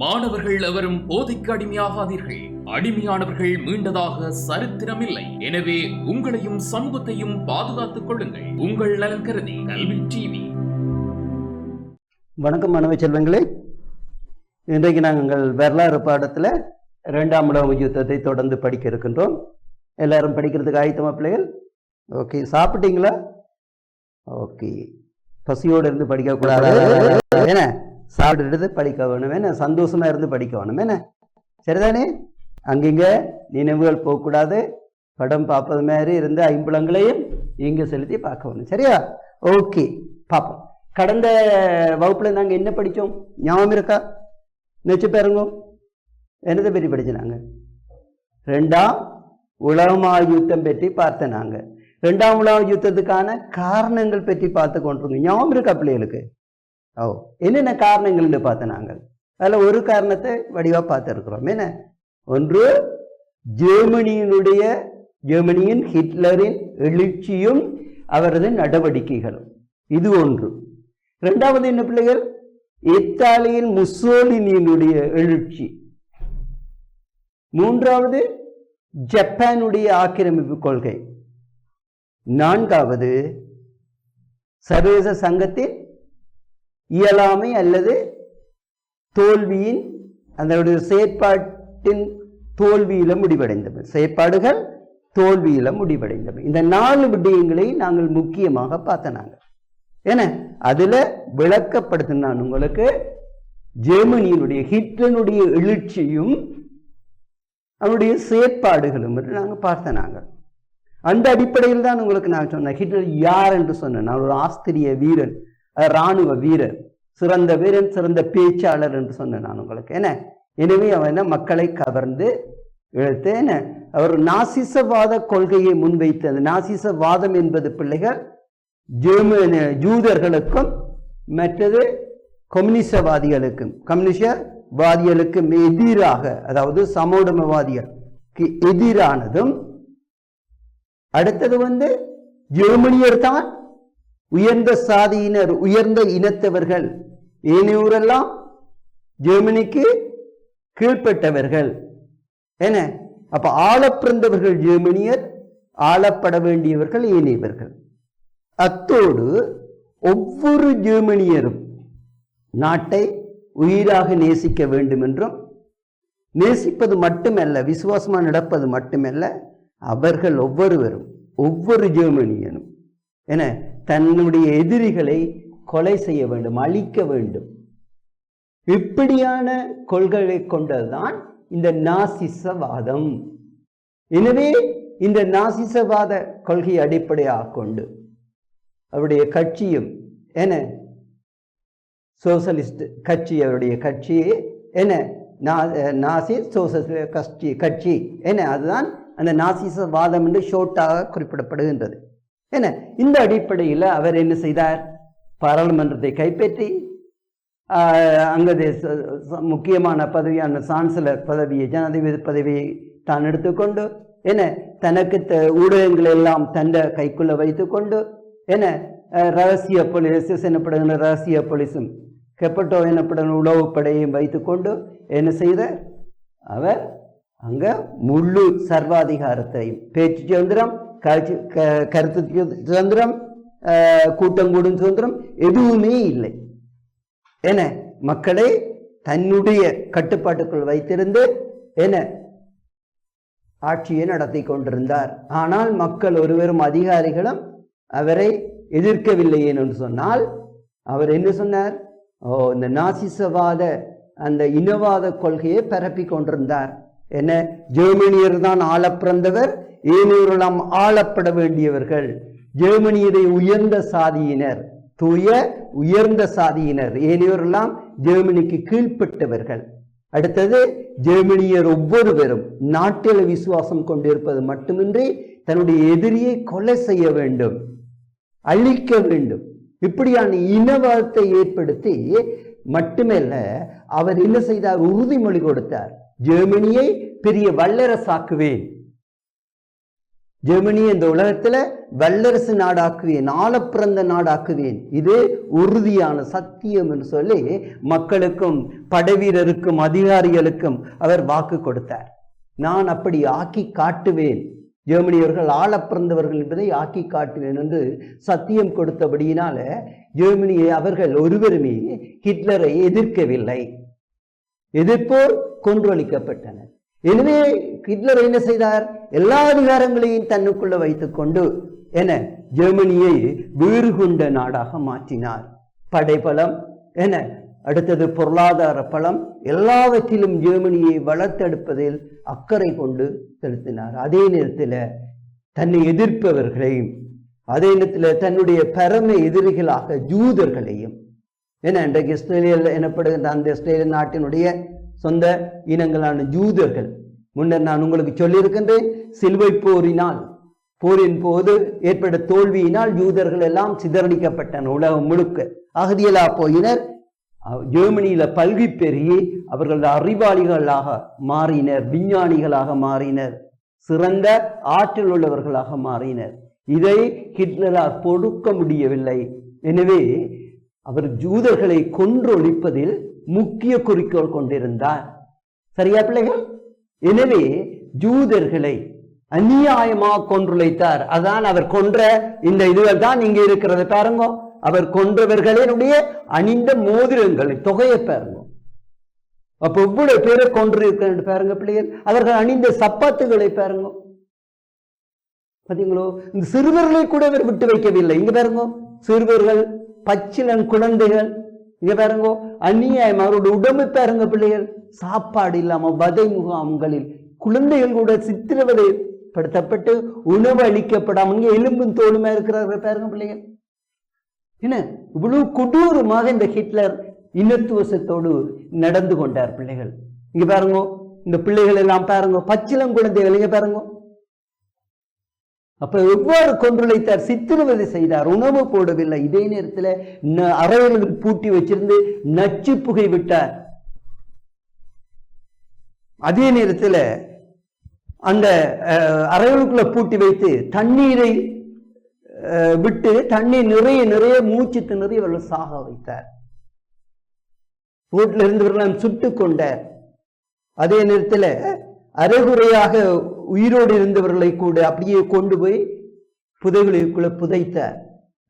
மாணவர்கள் எவரும் போதைக்கு அடிமையாகாதீர்கள். அடிமையானவர்கள் மீண்டதாக சரித்திரமில்லை. எனவே உங்களையும் சமூகத்தையும் பாதுகாத்துக் கொள்ளுங்கள். உங்கள் நலன் கருதி கல்வி டிவி. வணக்கம் மாணவ செல்வங்களே, இன்றைக்கு நாங்கள் வரலாறு பாடத்தில் 2ஆம் உலக யுத்தத்தை தொடர்ந்து படிக்க இருக்கின்றோம். எல்லாரும் படிக்கிறதுக்கு ஆயத்தமா பிள்ளைகள்? ஓகே, சாப்பிட்டீங்களா? ஓகே, பசியோடு இருந்து படிக்கக்கூடாது, என்ன சாப்பிட்டு படிக்க வேணும், என்ன சந்தோஷமா இருந்து படிக்க வேணும், என்ன சரிதானே? அங்கிங்க நினைவுகள் போகக்கூடாது. படம் பார்ப்பது மாதிரி இருந்து ஐம்புலங்களையும் இங்கே செலுத்தி பார்க்க வேணும், சரியா? ஓகே, பார்ப்போம். கடந்த வகுப்புல நாங்கள் என்ன படித்தோம் ஞாபகம் இருக்கா? நினைச்சு பாருங்க, என்னதை பற்றி படிச்சு நாங்கள் 2ஆம் உலக யுத்தம் பற்றி பார்த்தேன். நாங்கள் 2ஆம் உலக யுத்தத்துக்கான காரணங்கள் பற்றி பார்த்து கொண்டிருக்கோம். ஞாபகம் இருக்கா பிள்ளைகளுக்கு? என்னென்ன காரணங்கள்னு பார்த்தேன் நாங்கள். அதில் ஒரு காரணத்தை வடிவாக பார்த்துருக்குறோம். என்ன? ஒன்று, ஜெர்மனியின் ஹிட்லரின் எழுச்சியும் அவரது நடவடிக்கைகளும், இது ஒன்று. 2வது என்ன பிள்ளைகள்? இத்தாலியின் முசோலினியினுடைய எழுச்சி. 3வது ஜப்பானுடைய ஆக்கிரமிப்பு கொள்கை. 4வது சர்வதேச சங்கத்தின் இயலாமை அல்லது தோல்வியின் அந்த செயற்பாட்டின் தோல்வியில முடிவடைந்தவை. செயற்பாடுகள் தோல்வியில முடிவடைந்தவை. இந்த 4 விடயங்களை நாங்கள் முக்கியமாக பார்த்தனாங்க. ஏன்னா அதுல விளக்கப்படுத்த நான் உங்களுக்கு ஜெர்மனியினுடைய ஹிட்லருடைய எழுச்சியும் அவனுடைய செயற்பாடுகளும் நாங்கள் பார்த்தனாங்க. அந்த அடிப்படையில் தான் உங்களுக்கு நான் சொன்னேன் ஹிட்லர் யார் என்று சொன்னேன். நான் ஒரு ஆஸ்திரிய வீரன், இராணுவ வீரர், சிறந்த வீரன், சிறந்த பேச்சாளர் என்று சொன்னேன் நான் உங்களுக்கு. என்ன? எனவே அவன் மக்களை கவர்ந்து இழுத்து என்ன அவர் நாசிசவாத கொள்கையை முன்வைத்து, அந்த நாசிசவாதம் என்பது பிள்ளைகள் ஜூதர்களுக்கும் மற்றது கம்யூனிசவாதிகளுக்கும் எதிராக, அதாவது சமோடமவாதிகளுக்கு எதிரானதும். அடுத்தது ஜெர்மனியர் தான் உயர்ந்த சாதியினர், உயர்ந்த இனத்தவர்கள், ஏனையோரெல்லாம் ஜெர்மனிக்கு கீழ்பட்டவர்கள். என்ன? அப்ப ஆளப்பிறந்தவர்கள் ஜெர்மனியர், ஆளப்பட வேண்டியவர்கள் ஏனையவர்கள். அத்தோடு ஒவ்வொரு ஜெர்மனியரும் நாட்டை உயிராக நேசிக்க வேண்டும் என்றும், நேசிப்பது மட்டுமல்ல, விசுவாசமா நடப்பது மட்டுமல்ல, அவர்கள் ஒவ்வொருவரும், ஒவ்வொரு ஜெர்மனியனும் என்ன தன்னுடைய எதிரிகளை கொலை செய்ய வேண்டும், அழிக்க வேண்டும். இப்படியான கொள்கைகளை கொண்டதுதான் இந்த நாசிசவாதம். எனவே இந்த நாசிசவாத கொள்கையை அடிப்படையாக கொண்டு அவருடைய கட்சியும் என்ன சோசலிஸ்ட் கட்சி, அவருடைய கட்சியே என்ன நாசி சோசலிஸ்ட் கட்சி என்ன, அதுதான் அந்த நாசிசவாதம் என்று ஷோர்ட்டாக குறிப்பிடப்படுகின்றது. என்ன? இந்த அடிப்படையில் அவர் என்ன செய்தார்? பாராளுமன்றத்தை கைப்பற்றி அங்கே முக்கியமான பதவியான சான்சலர் பதவியை, ஜனாதிபதி பதவியை தான் எடுத்துக்கொண்டு என்ன தனக்கு ஊடகங்கள் எல்லாம் தந்த கைக்குள்ள வைத்துக்கொண்டு என்ன ரகசிய போலீஸ் எனப்படுகின்ற ரகசிய போலீஸும் கெப்பட்டோ எனப்படுகிற உளவுப்படையும் வைத்துக்கொண்டு என்ன செய்தார்? அவர் அங்க முழு சர்வாதிகாரத்தையும், பேச்சு சுதந்திரம், கருத்து சுதந்திரம், கூட்டம் கூடும் சுதந்திரம் எதுவுமே இல்லை. என்ன? மக்களை தன்னுடைய கட்டுப்பாட்டுக்குள் வைத்திருந்து என்ன ஆட்சியை நடத்தி கொண்டிருந்தார். ஆனால் மக்கள் ஒருவரும் அதிகாரிகளும் அவரை எதிர்க்கவில்லை என்று சொன்னால் அவர் என்ன சொன்னார்? இந்த நாசிசவாத அந்த இனவாத கொள்கையை பரப்பி கொண்டிருந்தார். என்ன? ஜெர்மனியர் தான் ஆளப்பிறந்தவர், ஏனையோரெல்லாம் ஆளப்பட வேண்டியவர்கள். ஜெர்மனியரை உயர்ந்த சாதியினர், தூய உயர்ந்த சாதியினர், ஏனையோரெல்லாம் ஜெர்மனிக்கு கீழ்ப்பட்டவர்கள். அடுத்தது ஜெர்மனியர் ஒவ்வொருவரும் நாட்டில் விசுவாசம் கொண்டிருப்பது மட்டுமின்றி தன்னுடைய எதிரியை கொலை செய்ய வேண்டும், அழிக்க வேண்டும். இப்படியான இனவாதத்தை ஏற்படுத்தி மட்டுமல்ல, அவர் என்ன செய்தார்? உறுதிமொழி கொடுத்தார், ஜெர்மனியை பெரிய வல்லரசாக்குவேன். ஜெர்மனியை இந்த உலகத்துல வல்லரசு நாடாக்குவேன், ஆளப்பிறந்த நாடாக்குவேன், இது உறுதியான சத்தியம் என்று சொல்லி மக்களுக்கும் படைவீரருக்கும் அதிகாரிகளுக்கும் அவர் வாக்கு கொடுத்தார். நான் அப்படி ஆக்கி காட்டுவேன், ஜெர்மனியர்கள் ஆளப்பிறந்தவர்கள் என்பதை ஆக்கி காட்டுவேன் என்று சத்தியம் கொடுத்தபடியினால ஜெர்மனியை அவர்கள் ஒருவருமே ஹிட்லரை எதிர்க்கவில்லை. எதிர்ப்போர் கொன்றொழிக்கப்பட்டனர். எனவே ஹிட்லர் என்ன செய்தார்? எல்லா அதிகாரங்களையும் தன்னுக்குள்ள வைத்துக் கொண்டு ஜெர்மனியை வீறு கொண்ட நாடாக மாற்றினார். படைபலம் அடுத்தது பொருளாதார பலம், எல்லாவற்றிலும் ஜெர்மனியை வளர்த்தெடுப்பதில் அக்கறை கொண்டு செலுத்தினார். அதே நேரத்தில் தன்னை எதிர்ப்பவர்களையும், அதே நேரத்தில் தன்னுடைய பரம எதிரிகளாக ஜூதர்களையும், இன்றைக்கு இஸ்ரேலியல் எனப்படுகின்ற அந்த இஸ்ரேல் நாட்டினுடைய சொந்த இனங்களான ஜூதர்கள், முன்னர் நான் உங்களுக்கு சொல்லியிருக்கின்றேன், சிலுவை போரின் போது ஏற்பட்ட தோல்வியினால் ஜூதர்கள் எல்லாம் சிதறடிக்கப்பட்டனர் உலகம் முழுக்க. அகதியலா போயினர். ஜெர்மனியில பல்கி பெருகி அவர்கள் அறிவாளிகளாக மாறினர், விஞ்ஞானிகளாக மாறினர், சிறந்த ஆற்றல் உள்ளவர்களாக மாறினர். இதை ஹிட்லரால் பொறுக்க முடியவில்லை. எனவே அவர் ஜூதர்களை கொன்றொழிப்பதில் முக்கிய குறிக்கோள் கொண்டிருந்தார். சரியா பிள்ளைகள்? எனவே ஜூதர்களை அநியாயமாக கொன்றுழைத்தார். அதான் அவர் கொன்ற இந்த இதுகள் தான் இங்கே இருக்கிறது பாருங்க. அவர் கொன்றவர்களுடைய அணிந்த மோதிரங்களை தொகையை பாருங்க. அப்ப இவ்வளவு பேரை கொன்றிருக்க பாருங்க பிள்ளைகள். அவர்கள் அணிந்த சப்பாத்துகளை பாருங்க. பாத்தீங்களோ? இந்த சிறுவர்களை கூட அவர் விட்டு வைக்கவில்லை. இங்க பாருங்க, சிறுவர்கள், பச்சிளம் குழந்தைகள், இங்க பாருங்க அநியாயம். அவருடைய உடம்பு பாருங்க பிள்ளைகள். சாப்பாடு இல்லாம வதை முகாம்களில் குழந்தைகள் கூட சித்திரவதைப்படுத்தப்பட்டு உணவு அளிக்கப்படாம இங்க எலும்பும் தோலுமா இருக்கிறார்கள் பாருங்க பிள்ளைகள். என்ன இவ்வளவு கொடூரமாக இந்த ஹிட்லர் இனத்துவசத்தோடு நடந்து கொண்டார் பிள்ளைகள். இங்க பாருங்க, இந்த பிள்ளைகள் எல்லாம் பாருங்க, பச்சிளம் குழந்தைகள், இங்க பாருங்க. அப்ப எவ்வாறு கொன்றுழைத்தார்? சித்திரவதை செய்தார், உணவு போடவில்லை. இதே நேரத்தில் அறைகளில் பூட்டி வச்சிருந்து நச்சு புகை விட்டார். அதே நேரத்தில் அந்த அறைகளுக்குள்ள பூட்டி வைத்து தண்ணீரை விட்டு தண்ணீர் நிறைய நிறைய மூச்சு திணறி அவர்கள் சாக வைத்தார். வீட்டில் இருந்தவர்கள் சுட்டு கொண்டார். அதே நேரத்தில் அரைகுறையாக உயிரோடு இருந்தவர்களை கூட அப்படியே கொண்டு போய் புதைகளுக்குள்ள புதைத்தார்.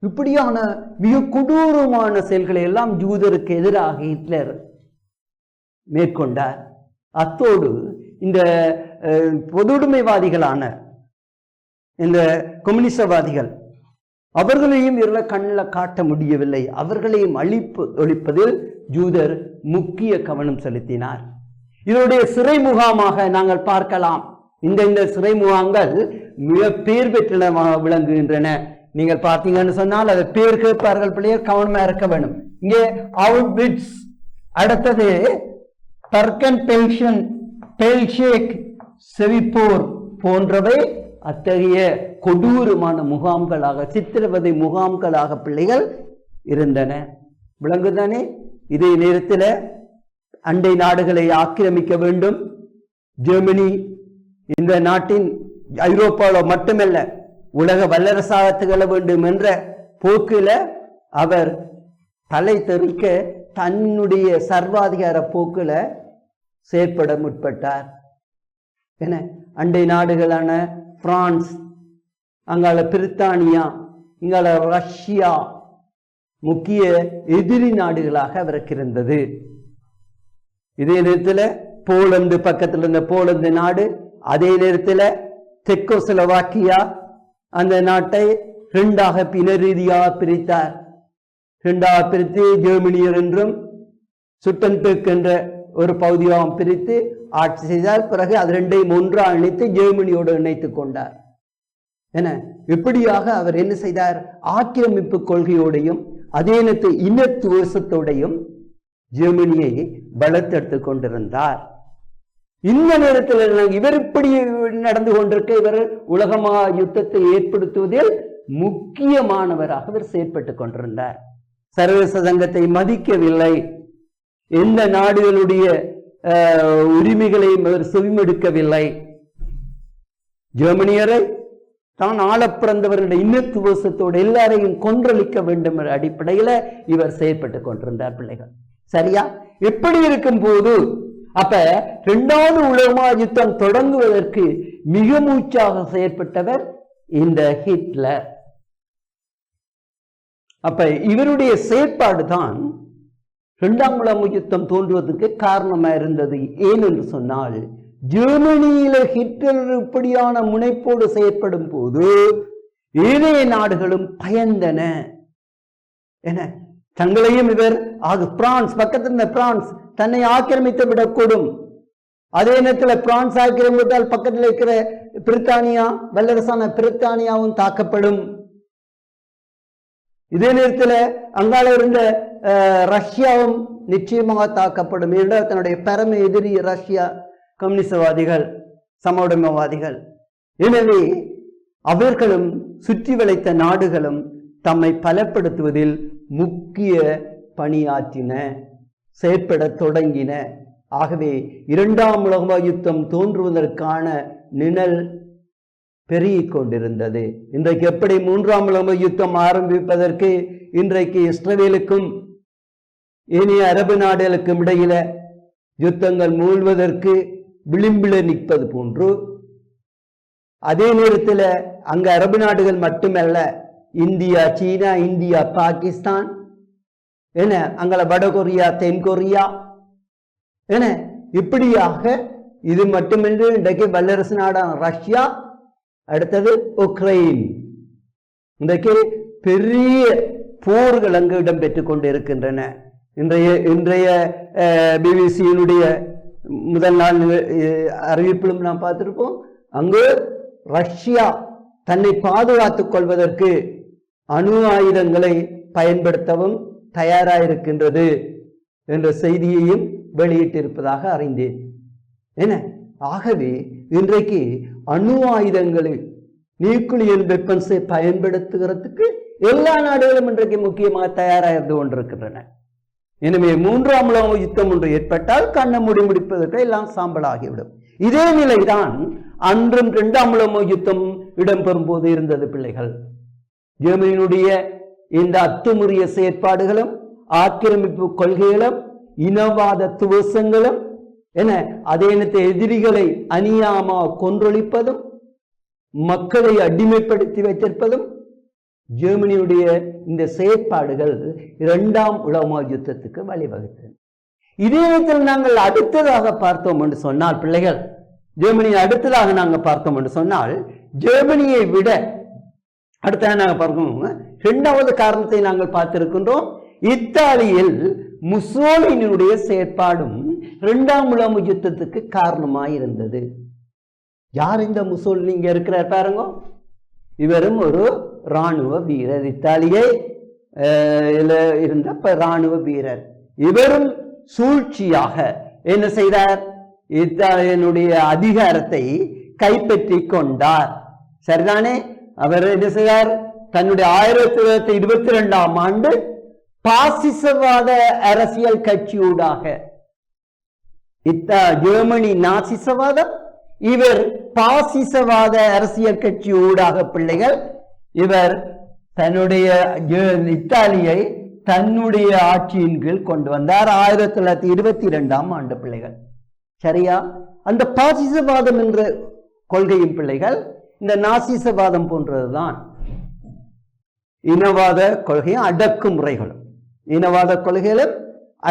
இப்படியான மிக கொடூரமான செயல்களை எல்லாம் ஜூதருக்கு எதிராக ஹிட்லர் மேற்கொண்டார். அத்தோடு இந்த பொதுவுடைமைவாதிகளான இந்த கம்யூனிசவாதிகள், அவர்களையும் இவர்களை கண்ணில் காட்ட முடியவில்லை. அவர்களையும் ஒழிப்பதில் ஜூதர் முக்கிய கவனம் செலுத்தினார். இதனுடைய சிறை முகாமாக நாங்கள் பார்க்கலாம். இந்த சிறை முகாம்கள் மிக பேர் பெற்றனமாக விளங்குகின்றன. நீங்கள் பார்த்தீங்கன்னு சொன்னால் அதை பேர் கேட்பார்கள். பிள்ளையர் கவனமா இருக்க வேண்டும். இங்கே அவுட்விட்ஸ், அடுத்தது டர்கன் பெல்ஷன், பெல்ஷேக், செவிப்போர் போன்றவை அத்தகைய கொடூரமான முகாம்களாக, சித்திரவதை முகாம்களாக பிள்ளைகள் இருந்தன. விளங்குதானே? இதே நேரத்தில் அண்டை நாடுகளை ஆக்கிரமிக்க வேண்டும். ஜெர்மனி இந்த நாட்டின் ஐரோப்பாவில் மட்டுமல்ல உலக வல்லரசாக திகழ வேண்டும் என்ற போக்கில அவர் தலை தெறிக்க தன்னுடைய சர்வாதிகார போக்கில செயற்பட முற்பட்டார். என்ன அண்டை நாடுகளான பிரான்ஸ், அங்கால பிரித்தானியா, இங்கால ரஷ்யா முக்கிய எதிரி நாடுகளாக அவருக்கு இருந்தது. இதே நேரத்தில் போலந்து, பக்கத்தில் இருந்த போலந்து நாடு, அதே நேரத்தில் செக்கோஸ்லோவாக்கியா அந்த நாட்டை இரண்டாக பினரீதியாக பிரித்தார். இரண்டாக பிரித்து ஜெர்மனியர் என்றும் சுட்டன்பெர்க் என்ற ஒரு பகுதியாக பிரித்து ஆட்சி செய்தார். பிறகு அது ரெண்டையும் ஒன்றாக இணைத்து ஜெர்மனியோடு இணைத்துக் கொண்டார். என இப்படியாக அவர் என்ன செய்தார்? ஆக்கிரமிப்பு கொள்கையோடையும் அதே நேரத்தில் இனத்துவசத்தோடையும் ஜெர்மனியை பலத்தெடுத்துக் கொண்டிருந்தார். இந்த நேரத்தில் இவர் இப்படி நடந்து கொண்டிருக்க, இவர் உலகமா யுத்தத்தை ஏற்படுத்துவதில் முக்கியமானவராக இவர் செயற்பட்டுக் கொண்டிருந்தார். சர்வதேச சங்கத்தை மதிக்கவில்லை. எந்த நாடுகளுடைய உரிமைகளையும் அவர் செவிமடுக்கவில்லை. ஜெர்மனியரை தான் ஆள பிறந்தவருடைய இன்னத்துவசத்தோடு எல்லாரையும் கொன்றளிக்க வேண்டும் என்ற அடிப்படையில இவர் செயற்பட்டு கொண்டிருந்தார் பிள்ளைகள். சரியா? இப்படி இருக்கும் போது அப்ப இரண்டாவது உலக யுத்தம் தொடங்குவதற்கு மிக மூச்சாக செயற்பட்டவர் இந்த ஹிட்லர். அப்ப இவருடைய செயற்பாடு தான் இரண்டாம் உலக யுத்தம் தோன்றுவதற்கு காரணமா இருந்தது. ஏன் என்று சொன்னால், ஜெர்மனியில ஹிட்லர் இப்படியான முனைப்போடு செயற்படும் போது ஏனைய நாடுகளும் பயந்தன. என தங்களையும் இவர் பிரான்ஸ் பக்கத்தில் இருந்த பிரான்ஸ் தன்னை ஆக்கிரமித்து விடக்கூடும். அதே நேரத்தில் பிரான்ஸ் ஆக்கிரமித்தால் பக்கத்தில் இருக்கிற பிரித்தானியா, வல்லரசான பிரித்தானியாவும் தாக்கப்படும். இதே நேரத்தில் அங்கால இருந்த ரஷ்யாவும் நிச்சயமாக தாக்கப்படும். என்றால் தன்னுடைய பரம எதிரி ரஷ்யா, கம்யூனிசவாதிகள், சமோடமவாதிகள். எனவே அவர்களும் சுற்றி வளைத்த நாடுகளும் தம்மை பலப்படுத்துவதில் முக்கிய பணியாற்றின, செயற்பட தொடங்கின. ஆகவே இரண்டாம் உலக யுத்தம் தோன்றுவதற்கான நிழல் பெருகிக் கொண்டிருந்தது. இன்றைக்கு எப்படி மூன்றாம் உலக யுத்தம் ஆரம்பிப்பதற்கு இன்றைக்கு இஸ்ரவேலுக்கும் ஏனைய அரபு நாடுகளுக்கும் இடையில யுத்தங்கள் மூழ்வதற்கு விளிம்பில் நிற்பது போன்று, அதே நேரத்தில் அங்க அரபு நாடுகள் மட்டுமல்ல, இந்தியா, சீனா, இந்தியா, பாகிஸ்தான், என்ன அங்கள வடகொரியா, தென்கொரியா, என்ன இப்படியாக இது மட்டுமின்றி இன்றைக்கு வல்லரசு நாடான ரஷ்யா, அடுத்தது உக்ரைன், இன்றைக்கு பெரிய போர்கள் அங்கு இடம்பெற்றுக் கொண்டிருக்கின்றன. இன்றைய பிபிசியினுடைய முதல் நாள் அறிவிப்பிலும் நாம் பார்த்திருப்போம். அங்கு ரஷ்யா தன்னை பாதுகாத்துக் கொள்வதற்கு அணு ஆயுதங்களை பயன்படுத்தவும் தயாராயிருக்கின்றது என்ற செய்தியையும் வெளியிட்டிருப்பதாக அறிந்தேன். என்ன ஆகவே இன்றைக்கு அணு ஆயுதங்களை, நியூக்ளியர் வெப்பன்ஸை பயன்படுத்துகிறதுக்கு எல்லா நாடுகளும் இன்றைக்கு முக்கியமாக தயாராக இருந்து கொண்டிருக்கின்றன. எனவே மூன்றாம் உலக யுத்தம் ஒன்று ஏற்பட்டால் கண்ணை முடிப்பதற்கு எல்லாம் சாம்பல் ஆகிவிடும். இதே நிலைதான் அன்றும் இரண்டாம் உலக யுத்தம் இடம்பெறும் போது இருந்தது பிள்ளைகள். ஜெர்மனியினுடைய இந்த அத்துமுறிய செயற்பாடுகளும் ஆக்கிரமிப்பு கொள்கைகளும் இனவாத துவசங்களும் என அதே நேரத்தை எதிரிகளை அநியாயமாக கொன்றொழிப்பதும் மக்களை அடிமைப்படுத்தி வைத்திருப்பதும் ஜெர்மனியுடைய இந்த செயற்பாடுகள் இரண்டாம் உலக யுத்தத்துக்கு வழிவகுத்தது. இதே நேரத்தில் நாங்கள் அடுத்ததாக பார்த்தோம் என்று சொன்னால் பிள்ளைகள், ஜெர்மனியை அடுத்ததாக நாங்கள் பார்த்தோம் என்று சொன்னால், ஜெர்மனியை விட அடுத்ததாக நாங்கள் பார்க்கணும் இரண்டாவது காரணத்தை நாங்கள் பார்த்திருக்கின்றோம். இத்தாலியில் முசோலினியுடைய செயற்பாடும் இரண்டாம் உலக யுத்தத்துக்கு காரணமாயிருந்தது. யார் இந்த முசோலினி? இங்க இருக்கிறார் பாருங்க, இவரும் ஒரு இராணுவ வீரர், இத்தாலியை இருந்த இராணுவ வீரர். இவரும் சூழ்ச்சியாக என்ன செய்தார்? இத்தாலியனுடைய அதிகாரத்தை கைப்பற்றி கொண்டார். சரிதானே? அவர் என்ன செய்தார்? தன்னுடைய 1922ஆம் ஆண்டு பாசிசவாத அரசியல் கட்சியூடாக, ஜெர்மனி நாசிசவாதம், இவர் பாசிசவாத அரசியல் கட்சி ஊடாக பிள்ளைகள் இவர் தன்னுடைய இத்தாலியை தன்னுடைய ஆட்சியின் கீழ் கொண்டு வந்தார் 1922ஆம் ஆண்டு பிள்ளைகள். சரியா? அந்த பாசிசவாதம் என்ற கொள்கையும் பிள்ளைகள் இந்த நாசிசவாதம் போன்றதுதான். இனவாத கொள்கையும் அடக்குமுறைகளும், இனவாத கொள்கைகளும்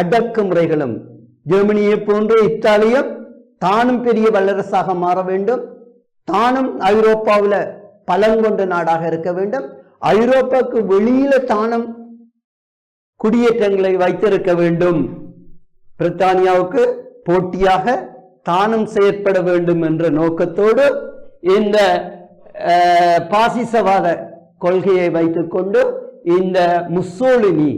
அடக்குமுறைகளும். ஜெர்மனியை போன்ற இத்தாலியும் தானும் பெரிய வல்லரசாக மாற வேண்டும், தானும் ஐரோப்பாவில் பலங்கொண்ட நாடாக இருக்க வேண்டும், ஐரோப்பாவுக்கு வெளியில தானும் குடியேற்றங்களை வைத்திருக்க வேண்டும், பிரித்தானியாவுக்கு போட்டியாக தானும் செயற்பட வேண்டும் என்ற நோக்கத்தோடு இந்த பாசிசவாத கொள்கையை வைத்துக் கொண்டு இந்த முசோலினி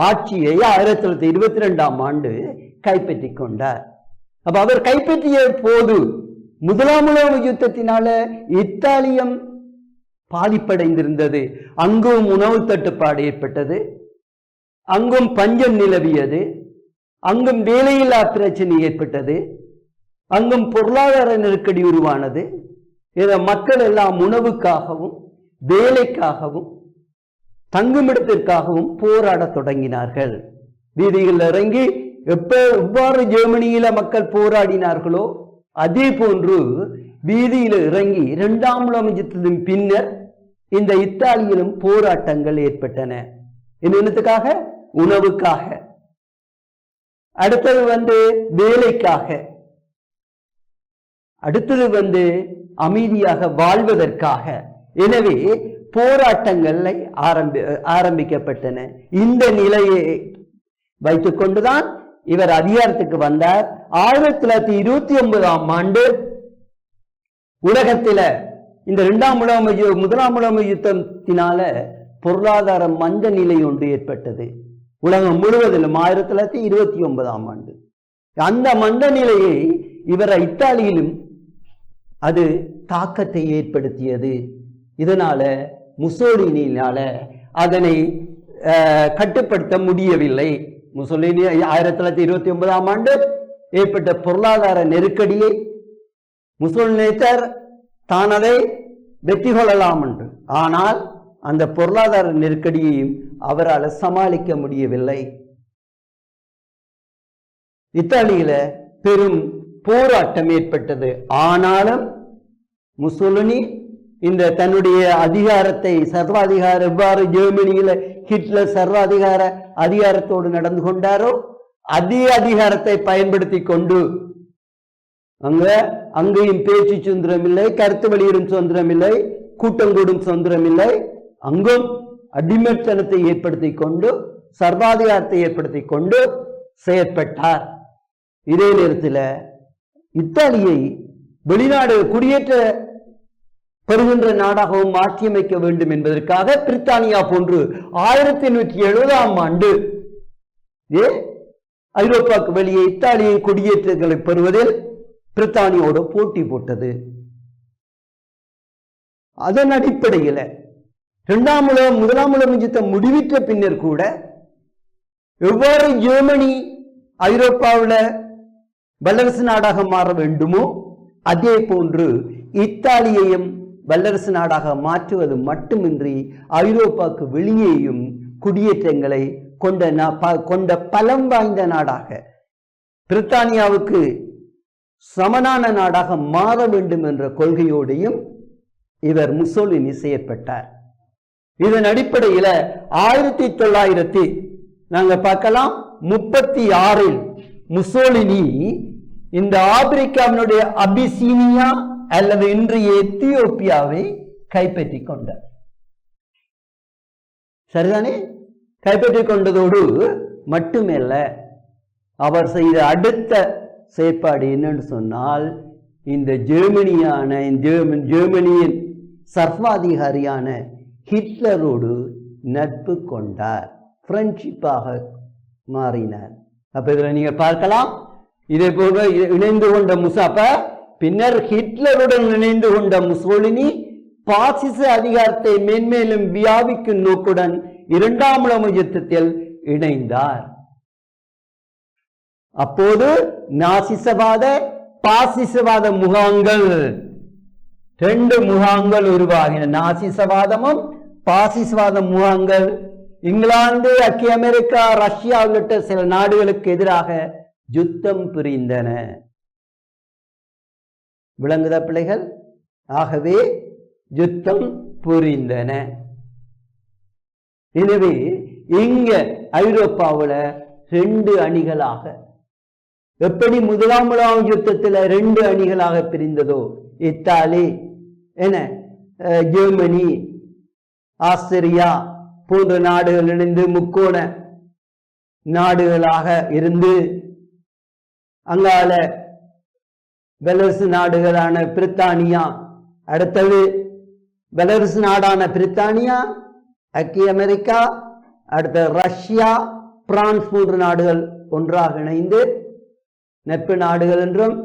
ஆட்சியை 1922ஆம் ஆண்டு கைப்பற்றி கொண்டார். அப்ப அவர் கைப்பற்றிய போது முதலாம் உலக யுத்தத்தினால இத்தாலியம் பாதிப்படைந்திருந்தது. அங்கும் உணவு தட்டுப்பாடு ஏற்பட்டது, அங்கும் பஞ்சம் நிலவியது, அங்கும் வேலையில்லா பிரச்சனை ஏற்பட்டது, அங்கும் பொருளாதார நெருக்கடி உருவானது. இத மக்கள் எல்லாம் உணவுக்காகவும் வேலைக்காகவும் தங்குமிடத்திற்காகவும் போராடத் தொடங்கினார்கள். வீதியில் இறங்கி எவ்வாறு ஜெர்மனியில மக்கள் போராடினார்களோ அதே போன்று வீதியில் இறங்கி இரண்டாம் உலக யுத்தத்தின் பின்னர் இந்த இத்தாலியிலும் போராட்டங்கள் ஏற்பட்டன. என்னத்துக்காக? உணவுக்காக. அடுத்தது வேலைக்காக. அடுத்தது அமைதியாக வாழ்வதற்காக. எனவே போராட்டங்களை ஆரம்பிக்கப்பட்டன. இந்த நிலையை வைத்துக் கொண்டுதான் இவர் அதிகாரத்துக்கு வந்தார். 1929ஆம் ஆண்டு உலகத்தில இந்த முதலாம் உலக யுத்தத்தினால பொருளாதார மந்த நிலை ஒன்று ஏற்பட்டது உலகம் முழுவதிலும். 1929ஆம் ஆண்டு அந்த மந்த நிலையை இத்தாலியிலும் அது தாக்கத்தை ஏற்படுத்தியது. இதனால முசோலினியால அதனை கட்டுப்படுத்த முடியவில்லை. முசோலினி 1929ஆம் ஆண்டு ஏற்பட்ட பொருளாதார நெருக்கடியை முசோலினியர் தான் அதை வெற்றி கொள்ளலாம் என்று, ஆனால் அந்த பொருளாதார நெருக்கடியையும் அவரால் சமாளிக்க முடியவில்லை. இத்தாலியில பெரும் போராட்டம் ஏற்பட்டது. ஆனாலும் முசோலினி இந்த தன்னுடைய அதிகாரத்தை சர்வாதிகார எவ்வாறு ஜெர்மனியில ஹிட்லர் சர்வாதிகார அதிகாரத்தோடு நடந்து கொண்டாரோ அதே அதிகாரத்தை பயன்படுத்தி கொண்டு அங்கேயும் பேச்சு சுதந்திரம் இல்லை, கருத்து வெளியிடும் சுதந்திரம் இல்லை, கூட்டம் கூடும் சுதந்திரம் இல்லை. அங்கும் அடிமைத்தனத்தை ஏற்படுத்தி கொண்டு சர்வாதிகாரத்தை ஏற்படுத்தி கொண்டு செயற்பட்டார். இதே நேரத்தில் இத்தாலியை வெளிநாடு குடியேற்ற பெறுகின்ற நாடாகவும் மாற்றியமைக்க வேண்டும் என்பதற்காக பிரித்தானியா போன்று 1870ஆம் ஆண்டு ஐரோப்பாவுக்கு வெளியே இத்தாலியை குடியேற்றங்களை பெறுவதில் பிரித்தானியோடு போட்டி போட்டது. அதன் அடிப்படையில் முதலாம் உலக யுத்தம் முடிவிற்ற பின்னர் கூட எவ்வாறு ஜெர்மனி ஐரோப்பாவில் வல்லரசு நாடாக மாற வேண்டுமோ அதே போன்று இத்தாலியையும் வல்லரசு நாடாக மாற்றுவது மட்டுமின்றி ஐரோப்பாவுக்கு வெளியேயும் குடியேற்றங்களை கொண்ட பலம் வாய்ந்த நாடாக பிரித்தானியாவுக்கு சமனான நாடாக மாற வேண்டும் என்ற கொள்கையோடையும் இவர் முசோலினி செயற்பட்டார். இதன் அடிப்படையில் 1900 நாங்க பார்க்கலாம் 36 முசோலினி இந்த ஆப்பிரிக்காவினுடைய அபிசீனியா அல்லது இன்றைய எத்தியோப்பியாவை கைப்பற்றி கொண்டார். சரிதானே? கைப்பற்றி கொண்டதோடு மட்டுமல்ல, அவர் செய்த அடுத்த செயற்பாடு என்னன்னு சொன்னால் இந்த ஜெர்மனியின் சர்வாதிகாரியான ஹிட்லரோடு நட்பு கொண்டார், ஃப்ரெண்ட்ஷிப்பாக மாறினார். அப்ப இதுல நீங்க பார்க்கலாம், இதே போல இணைந்து கொண்ட முசாப்ப பின்னர் ஹிட்லருடன் இணைந்து கொண்ட முசோலினி பாசிச அதிகாரத்தை மென்மேலும் வியாபிக்கும் நோக்குடன் இரண்டாம் உலக யுத்தத்தில் இணைந்தார். அப்போது நாசிசவாத பாசிசவாத முகாம்கள் 2 முகாம்கள் உருவாகின. நாசிசவாதமும் பாசிசவாத முகாம்கள் இங்கிலாந்து, ஐக்கிய அமெரிக்கா, ரஷ்யா உள்ளிட்ட சில நாடுகளுக்கு எதிராக யுத்தம் புரிந்தன. விளங்குதா பிள்ளைகள்? ஆகவே யுத்தம் புரிந்தன. எனவே இங்க ஐரோப்பாவில் 2 அணிகளாக, எப்படி முதலாம் உலக யுத்தத்தில் 2 அணிகளாக பிரிந்ததோ, இத்தாலி ஜெர்மனி, ஆஸ்திரியா போன்ற நாடுகள் இணைந்து முக்கோண நாடுகளாக இருந்து அங்கால வல்லரசு நாடுகளான பிரித்தானியா, அடுத்தது வல்லரசு நாடான பிரித்தானியா, ஐக்கிய அமெரிக்கா, அடுத்த ரஷ்யா, பிரான்ஸ் போன்ற நாடுகள் ஒன்றாக இணைந்து நட்பு நாடுகள் என்றும்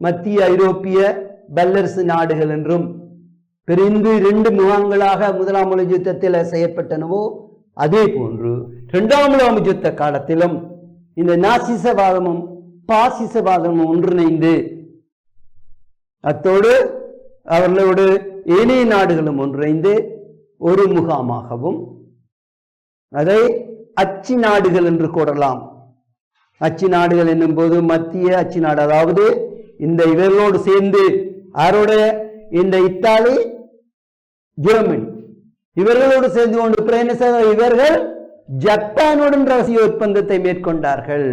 மத்திய ஐரோப்பிய வல்லரசு நாடுகள் என்றும் பிரிந்து 2 முகாம்களாக முதலாம் உலக யுத்தத்தில் செயற்பட்டனவோ அதே போன்று இரண்டாம் உலக யுத்த காலத்திலும் இந்த நாசிசவாதமும் பாசிசவாதமும் ஒன்றிணைந்து அத்தோடு அவர்களோடு ஏனைய நாடுகளும் ஒன்றிணைந்து ஒரு முகாமாகவும், அதை அச்சு நாடுகள் என்று கூறலாம். அச்சு நாடுகள் என்னும் போது மத்திய அச்சு நாடு, அதாவது இந்த இவர்களோடு சேர்ந்து யாரோட, இந்த இத்தாலி, ஜெர்மனி இவர்களோடு சேர்ந்து கொண்டு இவர்கள் ஜப்பானுடன் ரகசிய ஒப்பந்தத்தை மேற்கொண்டார்கள்.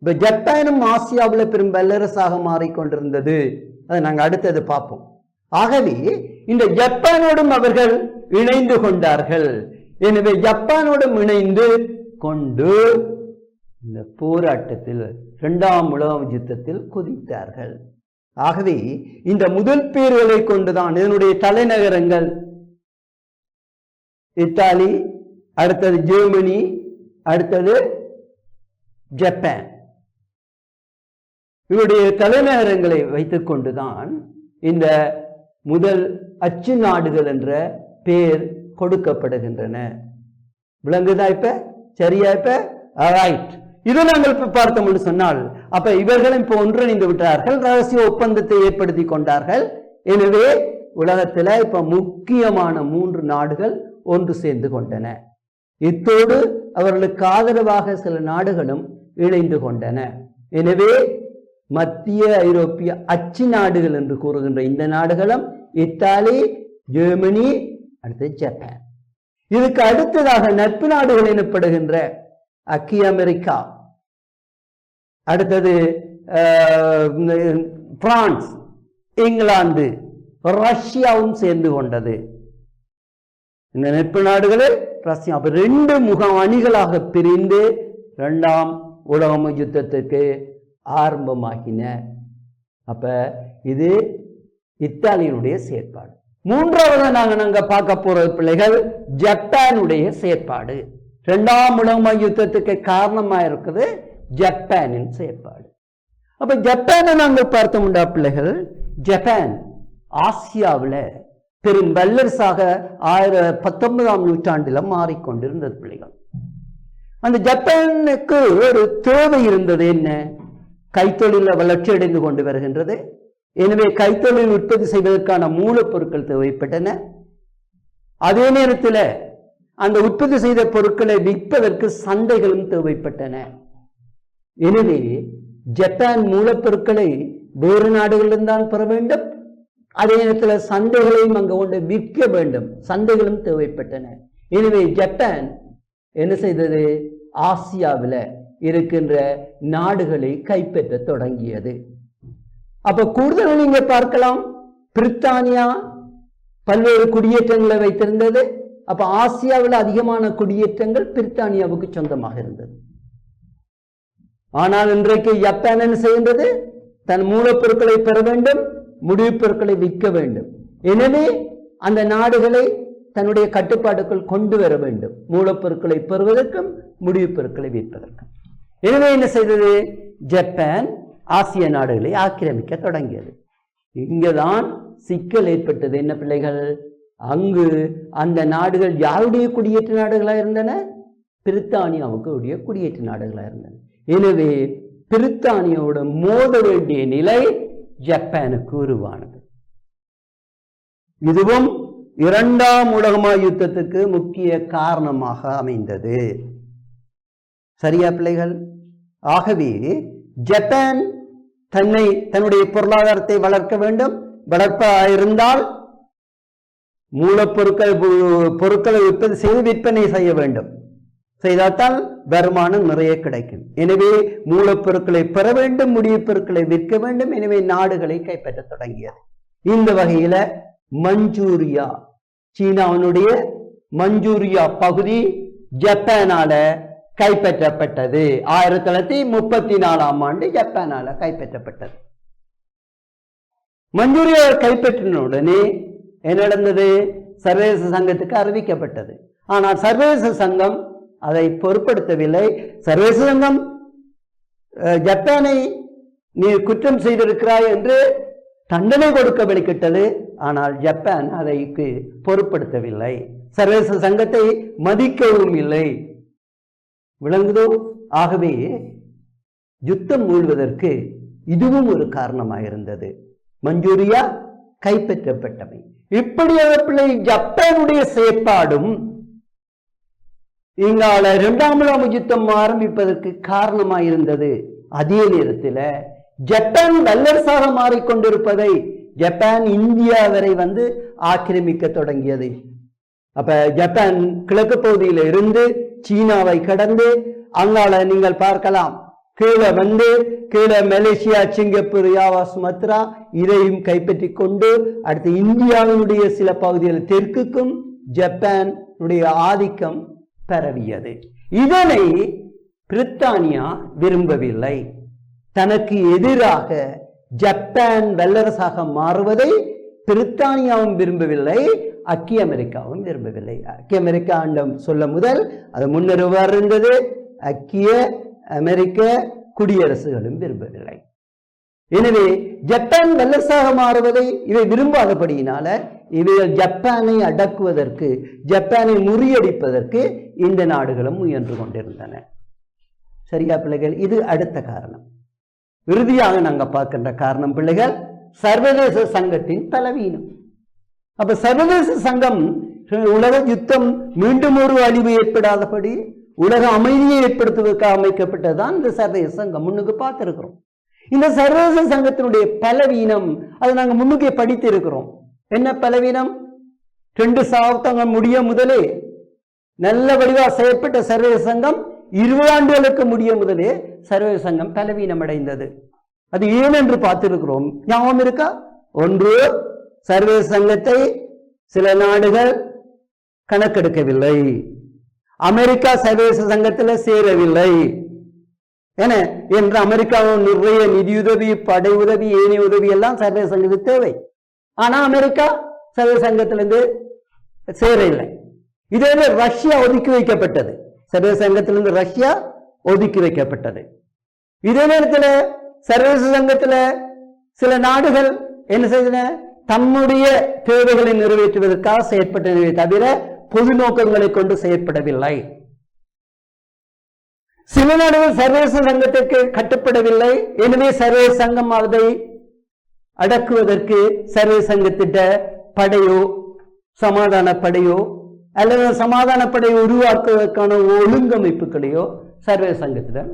இப்ப ஜப்பானும் ஆசியாவில் பெரும் வல்லரசாக மாறிக்கொண்டிருந்தது. அதை நாங்கள் அடுத்தது பார்ப்போம். ஆகவே இந்த ஜப்பானோடும் அவர்கள் இணைந்து கொண்டார்கள். எனவே ஜப்பானோடும் இணைந்து கொண்டு இந்த போராட்டத்தில் இரண்டாம் உலக யுத்தத்தில் குதித்தார்கள். ஆகவே இந்த முதல் பேர்களை கொண்டுதான் இதனுடைய தலைநகரங்கள் இத்தாலி, அடுத்தது ஜெர்மனி, அடுத்தது ஜப்பான். இவருடைய தலைநகரங்களை வைத்துக் கொண்டுதான் இந்த முதல் அச்சு நாடுகள் என்ற பெயர் கொடுக்கப்படுகின்றன. விளங்குதா? இப்ப சரியா? இப்ப ரைட். இதை நாங்கள் இப்ப பார்த்தோம் என்று சொன்னால், அப்ப இவர்களும் இப்ப ஒன்றிணைந்து விட்டார்கள், ரகசிய ஒப்பந்தத்தை ஏற்படுத்தி கொண்டார்கள். எனவே உலகத்துல இப்ப முக்கியமான 3 நாடுகள் ஒன்று சேர்ந்து கொண்டன. இத்தோடு அவர்களுக்கு ஆதரவாக சில நாடுகளும் இணைந்து கொண்டன. எனவே மத்திய ஐரோப்பிய அச்சு நாடுகள் என்று கூறுகின்ற இந்த நாடுகளும் இத்தாலி, ஜெர்மனி, அடுத்து ஜப்பான். இதுக்கு அடுத்ததாக நட்பு நாடுகள் எனப்படுகின்ற ஐக்கிய அமெரிக்கா, அடுத்தது பிரான்ஸ், இங்கிலாந்து, ரஷ்யாவும் சேர்ந்து கொண்டது. இந்த நட்பு நாடுகளில் ரஷ்யா அப்ப 2 முகாம் அணிகளாக பிரிந்து இரண்டாம் உலக யுத்தத்திற்கு ஆரம்பமாகின. அப்ப இது இத்தாலியினுடைய செயற்பாடு. மூன்றாவது நாங்க பார்க்க போற பிள்ளைகள் ஜப்பானுடைய செயற்பாடு. இரண்டாம் உலக யுத்தத்துக்கு காரணமா இருக்குது ஜப்பானின் செயற்பாடு. அப்ப ஜப்பானை நாங்கள் பார்த்தோம்டா பிள்ளைகள், ஜப்பான் ஆசியாவில் பெரும் வல்லரசாக 19ஆம் நூற்றாண்டில் மாறிக்கொண்டிருந்தது பிள்ளைகள். அந்த ஜப்பானுக்கு ஒரு தேவை இருந்தது. என்ன? கைத்தொழில வளர்ச்சி அடைந்து கொண்டு வருகின்றது. எனவே கைத்தொழில் உற்பத்தி செய்வதற்கான மூலப்பொருட்கள் தேவைப்பட்டன. அதே நேரத்தில் அந்த உற்பத்தி செய்த பொருட்களை விற்பதற்கு சந்தைகளும் தேவைப்பட்டன. எனவே ஜப்பான் மூலப்பொருட்களை வேறு நாடுகளில் தான் பெற வேண்டும். அதே நேரத்தில் சந்தைகளையும் அங்கு கொண்டு விற்க வேண்டும். சந்தைகளும் தேவைப்பட்டன. எனவே ஜப்பான் என்ன செய்தது? ஆசியாவில் இருக்கின்ற நாடுகளை கைப்பற்ற தொடங்கியது. அப்ப கூடுதல் நீங்க பார்க்கலாம், பிரித்தானியா பல்வேறு குடியேற்றங்களை வைத்திருந்தது. அப்ப ஆசியாவில் அதிகமான குடியேற்றங்கள் பிரித்தானியாவுக்கு சொந்தமாக இருந்தது. ஆனால் இன்றைக்கு ஜப்பான் என்ன செய்கின்றது? தன் மூலப்பொருட்களை பெற வேண்டும், முடிவுப் பொருட்களை விற்க வேண்டும். எனவே அந்த நாடுகளை தன்னுடைய கட்டுப்பாட்டுக்குள் கொண்டு வர வேண்டும், மூலப்பொருட்களை பெறுவதற்கும் முடிவுப் பொருட்களை விற்பதற்கும். எனவே என்ன செய்தது? ஜப்பான் ஆசிய நாடுகளை ஆக்கிரமிக்க தொடங்கியது. இங்கதான் சிக்கல் ஏற்பட்டது. என்ன பிள்ளைகள்? அங்கு அந்த நாடுகள் யாருடைய குடியேற்ற நாடுகளாக இருந்தன? பிரித்தானியாவுக்கு உடைய குடியேற்ற நாடுகளாக இருந்தன. எனவே பிரித்தானியாவோட மோத வேண்டிய நிலை ஜப்பானுக்கு உருவானது. இதுவும் இரண்டாம் உலக யுத்தத்துக்கு முக்கிய காரணமாக அமைந்தது. சரியா பிள்ளைகள்? ஆகவே ஜப்பான் தன்னுடைய பொருளாதாரத்தை வளர்க்க வேண்டும். வளர்ப்பாயிருந்தால் பொருட்களை உற்பத்தி செய்து விற்பனை செய்ய வேண்டும். செய்தால்தான் வருமானம் நிறைய கிடைக்கும். எனவே மூலப்பொருட்களை பெற வேண்டும், முடிவுப் பொருட்களை விற்க வேண்டும். எனவே நாடுகளை கைப்பற்ற தொடங்கியது. இந்த வகையில மஞ்சூரியா, சீனாவினுடைய மஞ்சூரியா பகுதி ஜப்பானால கைப்பற்றப்பட்டது. 1934ஆம் ஆண்டு ஜப்பானால கைப்பற்றப்பட்டது. மஞ்சூரியா கைப்பற்றின உடனே என்ன நடந்தது? சர்வதேச சங்கத்துக்கு அறிவிக்கப்பட்டது. ஆனால் சர்வதேச சங்கம் அதை பொருட்படுத்தவில்லை. சர்வதேச சங்கம் ஜப்பானை நீ குற்றம் செய்திருக்கிறாய் என்று தண்டனை கொடுக்க வெளிக்கிட்டது. ஆனால் ஜப்பான் அதைக்கு பொருட்படுத்தவில்லை. சர்வதேச சங்கத்தை மதிக்கவும் இல்லை. விளங்குதோ? ஆகவே யுத்தம் மூழ்வதற்கு இதுவும் ஒரு காரணமாக இருந்தது. மஞ்சூரியா கைப்பற்றப்பட்டவை. இப்படியாக பிள்ளை ஜப்பானுடைய செயற்பாடும் இங்கால இரண்டாம் உலக யுத்தம் ஆரம்பிப்பதற்கு காரணமாயிருந்தது. அதே நேரத்தில் ஜப்பான் வல்லரசாக மாறிக்கொண்டிருப்பதை ஜப்பான் இந்தியா வரை ஆக்கிரமிக்க தொடங்கியது. அப்ப ஜப்பான் கிழக்கு பகுதியில இருந்து சீனாவை கடந்து அங்கால நீங்கள் பார்க்கலாம், கீழே மலேசியா, சிங்கப்பூர், யாவா, சுமத்ரா இதையும் கைப்பற்றி கொண்டு அடுத்து இந்தியாவினுடைய சில பகுதிகள் தெற்குக்கும் ஜப்பானுடைய ஆதிக்கம் பரவியது. இதனை பிரித்தானியா விரும்பவில்லை. தனக்கு எதிராக ஜப்பான் வல்லரசாக மாறுவதை பிரித்தானியாவும் விரும்பவில்லை, ஐக்கிய அமெரிக்காவும் விரும்பவில்லை. ஐக்கிய அமெரிக்கா சொல்ல முதல் அது முன்னர் இருந்தது, ஐக்கிய அமெரிக்க குடியரசுகளும் விரும்பவில்லை. எனவே ஜப்பான் வல்லரசாக மாறுவதை இவை விரும்பாதபடியினால இவைகள் ஜப்பானை அடக்குவதற்கு, ஜப்பானை முறியடிப்பதற்கு இந்த நாடுகளும் முயன்று கொண்டிருந்தன. சரியா பிள்ளைகள்? இது அடுத்த காரணம். இறுதியாக நாங்கள் பார்க்கின்ற காரணம் பிள்ளைகள் சர்வதேச சங்கத்தின் பலவீனம். அப்ப சர்வதேச சங்கம் உலக யுத்தம் மீண்டும் ஒரு அழிவு ஏற்படாதபடி உலக அமைதியை ஏற்படுத்துவதற்காக அமைக்கப்பட்டதான் இந்த சர்வதேச சங்கம். முன்னுக்கு பார்த்திருக்கிறோம். இந்த சர்வதேச சங்கத்தினுடைய பலவீனம் அதை நாங்கள் முன்னுக்கே படித்து இருக்கிறோம். என்ன பலவீனம்? 2 சதவீதங்கள் முடிய முதலே நல்ல வடிவா செயற்பட்ட சர்வதேச சங்கம் 20 ஆண்டுகளுக்கு முடிய முதலே சர்வதேச சங்கம் பலவீனம் அடைந்தது. அது ஏன் என்று பார்த்திருக்கிறோம். ஞாபகம் இருக்கா? ஒன்று, சர்வதேச சங்கத்தை சில நாடுகள் கணக்கெடுக்கவில்லை. அமெரிக்கா சர்வதேச சங்கத்தில் சேரவில்லை. என்று அமெரிக்காவின் நிறைய நிதியுதவி, படை உதவி, ஏனைய உதவி எல்லாம் சர்வதேச சங்கத்துக்கு தேவை. ஆனா அமெரிக்கா சர்வதேச சங்கத்திலிருந்து சேரவில்லை. இதே ரஷ்யா ஒதுக்கி வைக்கப்பட்டது. சர்வதேச சங்கத்திலிருந்து ரஷ்யா ஒதுக்கி வைக்கப்பட்டது. இதே நேரத்தில் சர்வதேச சங்கத்தில் சில நாடுகள் என்ன செய்தன? தம்முடைய தேவைகளை நிறைவேற்றுவதற்காக செயற்பட்டதை தவிர பொது நோக்கங்களை கொண்டு செயற்படவில்லை. சில நாடுகள் சர்வதேச சங்கத்திற்கு கட்டுப்படவில்லை. எனவே சர்வதேச சங்கம் அதை அடக்குவதற்கு சர்வதேச சங்கத்திட்ட படையோ சமாதான படையோ அல்லது சமாதான படையை உருவாக்குவதற்கான ஒழுங்கமைப்புகளையோ சர்வதேச சங்கத்திடம்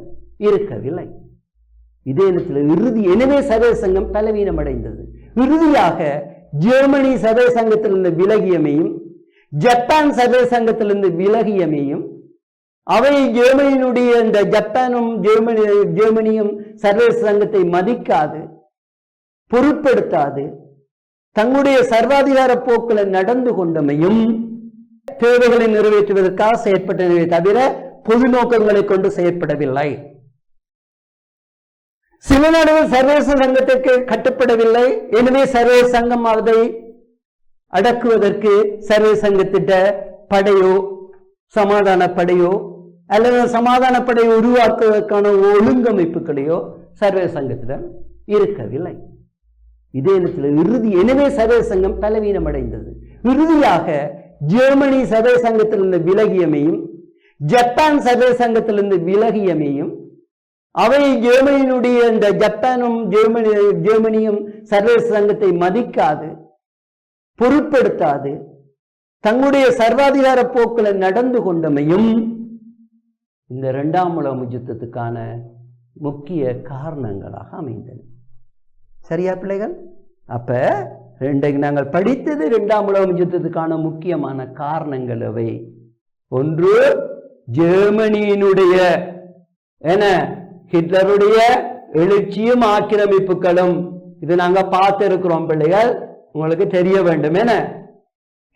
இருக்கவில்லை. இதே நேரத்தில் எனவே சர்வதேச சங்கம் பலவீனம் அடைந்தது. இறுதியாக ஜெர்மனி சர்வதேச சங்கத்திலிருந்து விலகியமையும் ஜப்பான் சர்வதேச சங்கத்திலிருந்து விலகியமையும் அவை ஜெர்மனியினுடைய இந்த ஜப்பானும் ஜெர்மனியும் சர்வதேச சங்கத்தை மதிக்காது, பொருட்படுத்தாது, தங்களுடைய சர்வாதிகார போக்கில் நடந்து கொண்டமையும் தேவைகளை நிறைவேற்றுவதற்காக செயற்பட்டதை தவிர பொது நோக்கங்களை கொண்டு செயற்படவில்லை. சில நாடுகள் சர்வதேச சங்கத்திற்கு கட்டுப்படவில்லை. எனவே சர்வதேச சங்கம் அதை அடக்குவதற்கு சர்வதேச சங்கத்திட்ட படையோ சமாதான படையோ அல்லது சமாதான படையை உருவாக்குவதற்கான ஒழுங்கமைப்புகளையோ சர்வதேச சங்கத்திடம் இருக்கவில்லை. இதே நேரத்தில் எனவே சர்வதேச சங்கம் பலவீனம் அடைந்தது. இறுதியாக ஜெர்மனி சர்வதேச சங்கத்திலிருந்து விலகியமையும் ஜப்பான் சர்வதேச சங்கத்திலிருந்து விலகியமையும் அவை ஜெர்மனியினுடைய இந்த ஜப்பானும் ஜெர்மனியும் சர்வதேச சங்கத்தை மதிக்காது, பொருட்படுத்தாது, தங்களுடைய சர்வாதிகார போக்கில் நடந்து கொண்டமையும் இந்த 2ஆம் உலக யுத்தத்துக்கான முக்கிய காரணங்களாக அமைந்தன. சரியா பிள்ளைகள்? அப்ப இன்றைக்கு நாங்கள் படித்தது 2ஆம் உலக யுத்தத்துக்கான முக்கியமான காரணங்கள் அவை. ஒன்று, ஜெர்மனியினுடைய ஹிட்லருடைய எழுச்சியும் ஆக்கிரமிப்புகளும். இது நாங்க பார்த்து இருக்கிறோம் பிள்ளைகள், உங்களுக்கு தெரிய வேண்டும்.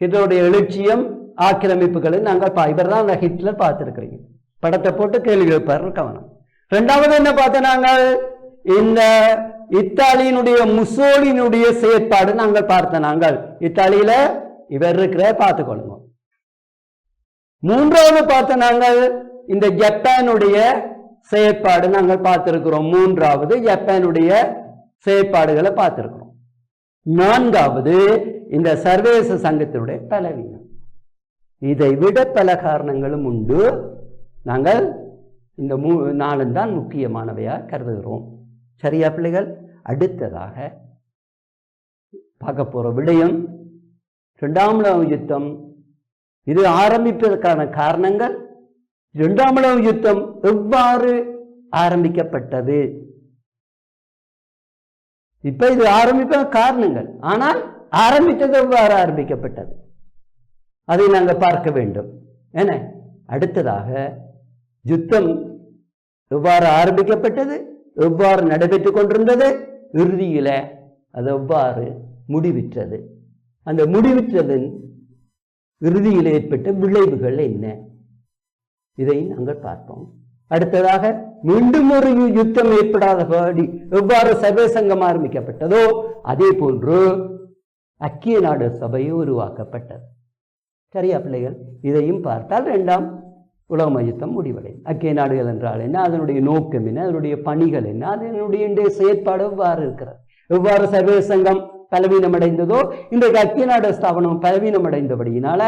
ஹிட்லருடைய எழுச்சியும் ஆக்கிரமிப்புகளும் நாங்கள் இவர் தான் ஹிட்லர் பார்த்திருக்கிறீங்க. படத்தை போட்டு கேள்வி கேட்பார், கவனம். 2வது என்ன பார்த்த நாங்கள்? இந்த இத்தாலியினுடைய முசோலினுடைய செயற்பாடு நாங்கள் பார்த்த. நாங்கள் இத்தாலியில இவர் இருக்கிற பார்த்துக்கொள்ளுங்க. 3வது பார்த்த நாங்கள் இந்த ஜப்பானுடைய செயற்பாடு நாங்கள் பார்த்திருக்கிறோம். 3வது ஜப்பானுடைய செயற்பாடுகளை பார்த்திருக்கிறோம். 4வது இந்த சர்வதேச சங்கத்தினுடைய பலவீனம். இதை விட பல காரணங்களும் உண்டு. நாங்கள் இந்த 4 தான் முக்கியமானவையாக கருதுகிறோம். சரியா பிள்ளைகள்? அடுத்ததாக பார்க்க போகிற விடயம் 2ஆம் உலக யுத்தம். இது ஆரம்பிப்பதற்கான காரணங்கள், 2ஆம் உலக யுத்தம் எவ்வாறு ஆரம்பிக்கப்பட்டது. இப்ப இது ஆரம்பிப்ப காரணங்கள், ஆனால் ஆரம்பித்தது எவ்வாறு ஆரம்பிக்கப்பட்டது அதை நாங்கள் பார்க்க வேண்டும். என அடுத்ததாக யுத்தம் எவ்வாறு ஆரம்பிக்கப்பட்டது, எவ்வாறு நடைபெற்றுக் கொண்டிருந்தது, இறுதியில அது எவ்வாறு முடிவிற்றது, அந்த முடிவிற்றதன் இறுதியில் ஏற்பட்ட விளைவுகள் என்ன, இதை நாங்கள் பார்ப்போம். அடுத்ததாக மீண்டும் ஒரு யுத்தம் ஏற்படாதபடி எவ்வாறு சர்வசங்கம் ஆரம்பிக்கப்பட்டதோ அதே போன்று ஐக்கிய நாடு சபை உருவாக்கப்பட்டது. சரியா பிள்ளைகள்? இதையும் பார்த்தால் 2ஆம் உலக யுத்தம் முடிவடையும். ஐக்கிய நாடுகள் என்றால் என்ன, அதனுடைய நோக்கம் என்ன, அதனுடைய பணிகள் என்ன, அதனுடைய செயற்பாடு எவ்வாறு இருக்கிறது, எவ்வாறு சர்வசங்கம் பலவீனம் அடைந்ததோ இன்றைக்கு ஐக்கிய நாடு ஸ்தாபனம் பலவீனம் அடைந்தபடியினால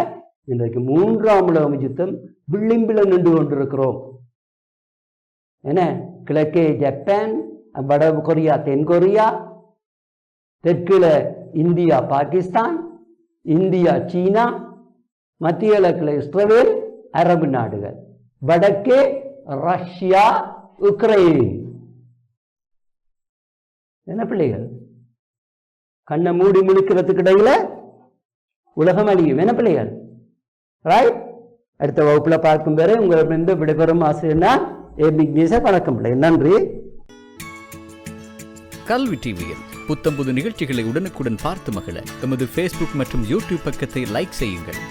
இன்றைக்கு 3ஆம் உலக யுத்தம் விளிம்பில் நின்று கொண்டிருக்கிறோம். என்ன, கிழக்கே ஜப்பான், வட கொரியா தென்கொரியா, தெற்குல இந்தியா பாகிஸ்தான், இந்தியா சீனா, மத்திய கிழக்கில் இஸ்ரேல், அரபு நாடுகள், வடக்கே ரஷ்யா உக்ரைன். என்ன பிள்ளைகள், கண்ணை மூடி முழிக்கிறதுக்கு இடையில உலகம் அழியும். என்ன பிள்ளைகள்? ரைட். அடுத்த வகுப்புல பார்க்கும் பேரு உங்களிடமிருந்து விடைபெறும் ஆசிரியர்னா வணக்கம் பிள்ளைகள். நன்றி. கல்வி டிவியில் புத்தம்புது நிகழ்ச்சிகளை உடனுக்குடன் பார்த்து மகிழ எமது Facebook மற்றும் YouTube பக்கத்தை லைக் செய்யுங்கள்.